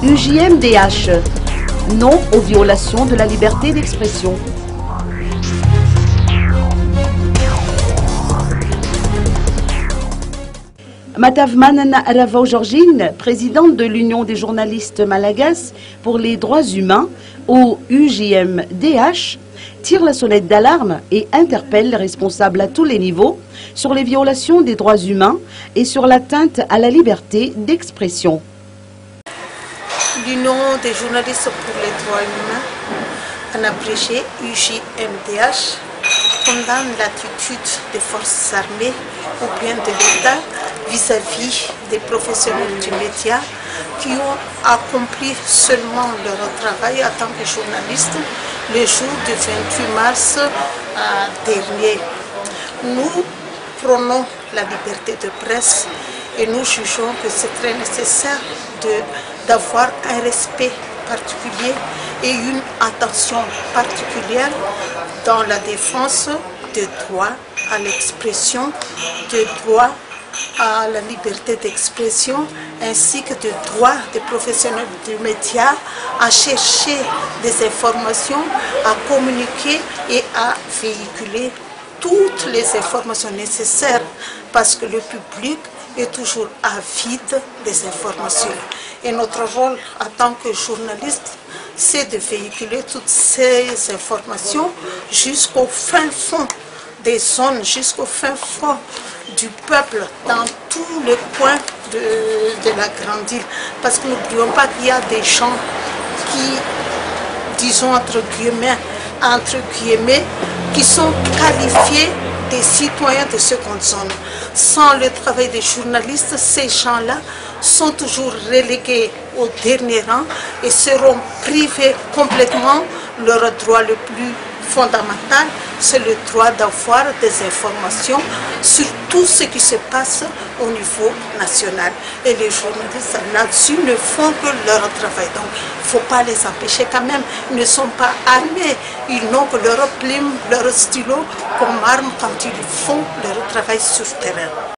UJMDH, non aux violations de la liberté d'expression. Matavman Aravao Georgine, présidente de l'Union des journalistes malagasy pour les droits humains, ou UJMDH, tire la sonnette d'alarme et interpelle les responsables à tous les niveaux sur les violations des droits humains et sur l'atteinte à la liberté d'expression. L'Union des journalistes pour les droits humains, en abrégé UJMDH, condamne l'attitude des forces armées ou bien de l'État vis-à-vis des professionnels du média qui ont accompli seulement leur travail en tant que journalistes le jour du 28 mars dernier. Nous prônons la liberté de presse et nous jugeons que c'est très nécessaire d'avoir un respect particulier et une attention particulière dans la défense des droits à l'expression, des droits à la liberté d'expression, ainsi que des droits des professionnels du média à chercher des informations, à communiquer et à véhiculer toutes les informations nécessaires parce que le public est toujours avide des informations. Et notre rôle en tant que journaliste, c'est de véhiculer toutes ces informations jusqu'au fin fond des zones, jusqu'au fin fond du peuple, dans tous les coins de la grande île. Parce que n'oublions pas qu'il y a des gens qui, disons entre guillemets, qui sont qualifiés des citoyens de seconde zone. Sans le travail des journalistes, ces gens-là sont toujours relégués au dernier rang et seront privés complètement de leur droit le plus fondamental, c'est le droit d'avoir des informations sur tout ce qui se passe au niveau national. Et les journalistes là-dessus ne font que leur travail. Donc il ne faut pas les empêcher quand même. Ils ne sont pas armés. Ils n'ont que leur plume, leur stylo comme arme quand ils font leur travail sur le terrain.